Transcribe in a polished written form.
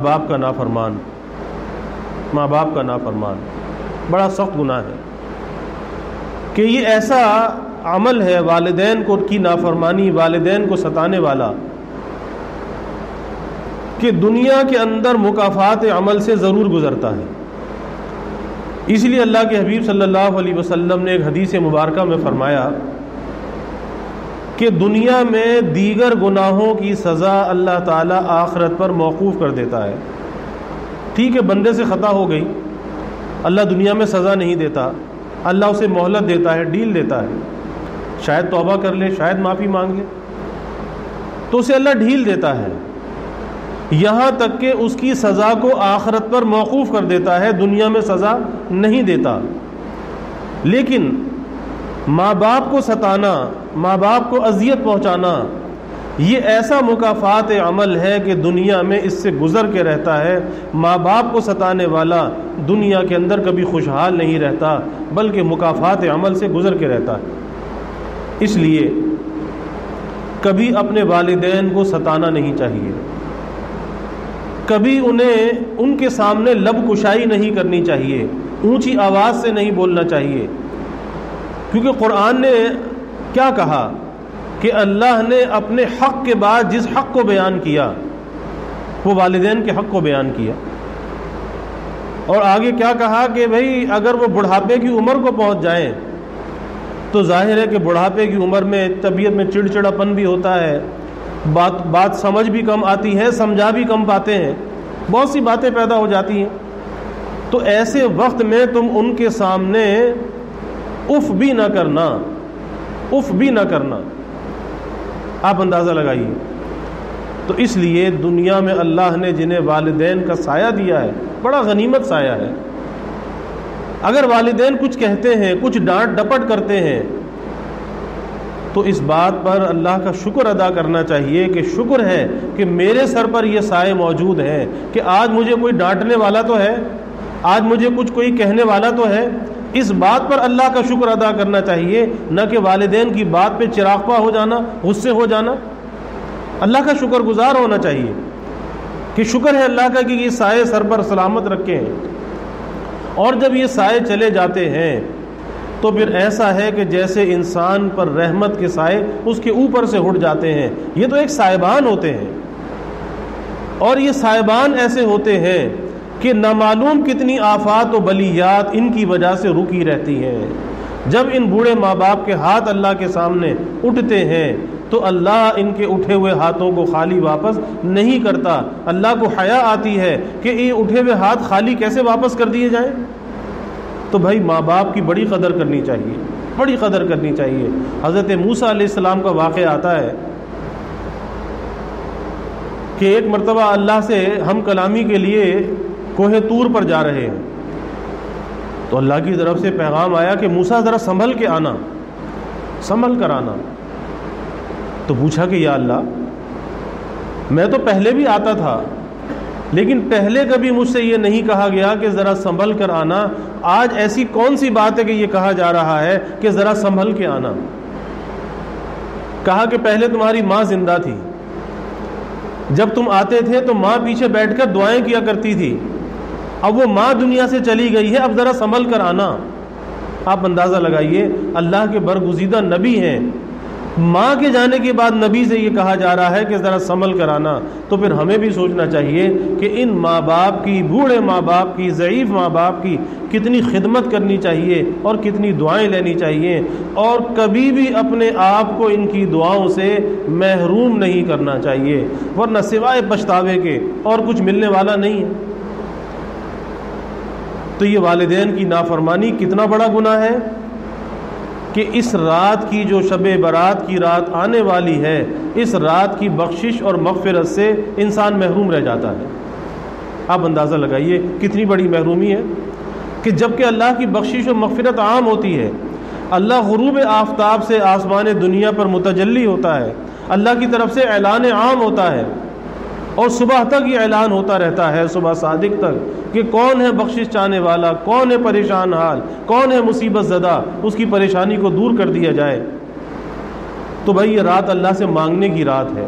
باپ کا نافرمان، ماں باپ کا نافرمان بڑا سخت گناہ ہے کہ یہ ایسا عمل ہے والدین کو کی نافرمانی، والدین کو ستانے والا، کہ دنیا کے اندر مکافات عمل سے ضرور گزرتا ہے۔ اس لیے اللہ کے حبیب صلی اللہ علیہ وسلم نے ایک حدیث مبارکہ میں فرمایا کہ دنیا میں دیگر گناہوں کی سزا اللہ تعالیٰ آخرت پر موقوف کر دیتا ہے۔ ٹھیک ہے، بندے سے خطا ہو گئی، اللہ دنیا میں سزا نہیں دیتا، اللہ اسے مہلت دیتا ہے، ڈیل دیتا ہے، شاید توبہ کر لے، شاید معافی مانگ لے، تو اسے اللہ ڈھیل دیتا ہے، یہاں تک کہ اس کی سزا کو آخرت پر موقوف کر دیتا ہے، دنیا میں سزا نہیں دیتا۔ لیکن ماں باپ کو ستانا، ماں باپ کو اذیت پہنچانا، یہ ایسا مکافات عمل ہے کہ دنیا میں اس سے گزر کے رہتا ہے۔ ماں باپ کو ستانے والا دنیا کے اندر کبھی خوشحال نہیں رہتا، بلکہ مکافات عمل سے گزر کے رہتا ہے۔ اس لیے کبھی اپنے والدین کو ستانا نہیں چاہیے، کبھی انہیں ان کے سامنے لب کشائی نہیں کرنی چاہیے، اونچی آواز سے نہیں بولنا چاہیے، کیونکہ قرآن نے کیا کہا کہ اللہ نے اپنے حق کے بعد جس حق کو بیان کیا وہ والدین کے حق کو بیان کیا، اور آگے کیا کہا کہ بھئی اگر وہ بڑھاپے کی عمر کو پہنچ جائیں تو ظاہر ہے کہ بڑھاپے کی عمر میں طبیعت میں چڑچڑاپن بھی ہوتا ہے، بات سمجھ بھی کم آتی ہے، سمجھا بھی کم پاتے ہیں، بہت سی باتیں پیدا ہو جاتی ہیں، تو ایسے وقت میں تم ان کے سامنے اف بھی نہ کرنا، اف بھی نہ کرنا، آپ اندازہ لگائیے۔ تو اس لیے دنیا میں اللہ نے جنہیں والدین کا سایہ دیا ہے، بڑا غنیمت سایہ ہے۔ اگر والدین کچھ کہتے ہیں، کچھ ڈانٹ ڈپٹ کرتے ہیں، تو اس بات پر اللہ کا شکر ادا کرنا چاہیے کہ شکر ہے کہ میرے سر پر یہ سائے موجود ہیں، کہ آج مجھے کوئی ڈانٹنے والا تو ہے، آج مجھے کچھ کوئی کہنے والا تو ہے۔ اس بات پر اللہ کا شکر ادا کرنا چاہیے، نہ کہ والدین کی بات پہ چراغپا ہو جانا، غصے ہو جانا۔ اللہ کا شکر گزار ہونا چاہیے کہ شکر ہے اللہ کا کہ یہ سائے سر پر سلامت رکھے ہیں، اور جب یہ سائے چلے جاتے ہیں تو پھر ایسا ہے کہ جیسے انسان پر رحمت کے سائے اس کے اوپر سے اٹھ جاتے ہیں۔ یہ تو ایک سائبان ہوتے ہیں، اور یہ سائبان ایسے ہوتے ہیں کہ نامعلوم کتنی آفات و بلیات ان کی وجہ سے رکی رہتی ہیں۔ جب ان بوڑھے ماں باپ کے ہاتھ اللہ کے سامنے اٹھتے ہیں تو اللہ ان کے اٹھے ہوئے ہاتھوں کو خالی واپس نہیں کرتا۔ اللہ کو حیا آتی ہے کہ یہ اٹھے ہوئے ہاتھ خالی کیسے واپس کر دیے جائیں۔ تو بھائی ماں باپ کی بڑی قدر کرنی چاہیے، بڑی قدر کرنی چاہیے۔ حضرت موسیٰ علیہ السلام کا واقعہ آتا ہے کہ ایک مرتبہ اللہ سے ہم کلامی کے لیے کوہ طور پر جا رہے ہیں، تو اللہ کی طرف سے پیغام آیا کہ موسیٰ ذرا سنبھل کے آنا، سنبھل کر آنا۔ تو پوچھا کہ یا اللہ، میں تو پہلے بھی آتا تھا، لیکن پہلے کبھی مجھ سے یہ نہیں کہا گیا کہ ذرا سنبھل کر آنا، آج ایسی کون سی بات ہے کہ یہ کہا جا رہا ہے کہ ذرا سنبھل کے آنا؟ کہا کہ پہلے تمہاری ماں زندہ تھی، جب تم آتے تھے تو ماں پیچھے بیٹھ کر دعائیں کیا کرتی تھی، اب وہ ماں دنیا سے چلی گئی ہے، اب ذرا سنبھل کر آنا۔ آپ اندازہ لگائیے، اللہ کے برگزیدہ نبی ہیں، ماں کے جانے کے بعد نبی سے یہ کہا جا رہا ہے کہ ذرا سنبھل کر آنا۔ تو پھر ہمیں بھی سوچنا چاہیے کہ ان ماں باپ کی، بوڑھے ماں باپ کی، ضعیف ماں باپ کی کتنی خدمت کرنی چاہیے اور کتنی دعائیں لینی چاہیے، اور کبھی بھی اپنے آپ کو ان کی دعاؤں سے محروم نہیں کرنا چاہیے، ورنہ سوائے پچھتاوے کے اور کچھ ملنے والا نہیں ہے۔ تو یہ والدین کی نافرمانی کتنا بڑا گناہ ہے کہ اس رات کی جو شب برات کی رات آنے والی ہے، اس رات کی بخشش اور مغفرت سے انسان محروم رہ جاتا ہے۔ آپ اندازہ لگائیے کتنی بڑی محرومی ہے کہ جب کہ اللہ کی بخشش و مغفرت عام ہوتی ہے، اللہ غروب آفتاب سے آسمان دنیا پر متجلی ہوتا ہے، اللہ کی طرف سے اعلان عام ہوتا ہے، اور صبح تک یہ اعلان ہوتا رہتا ہے، صبح صادق تک، کہ کون ہے بخشش چاہنے والا، کون ہے پریشان حال، کون ہے مصیبت زدہ، اس کی پریشانی کو دور کر دیا جائے۔ تو بھائی یہ رات اللہ سے مانگنے کی رات ہے،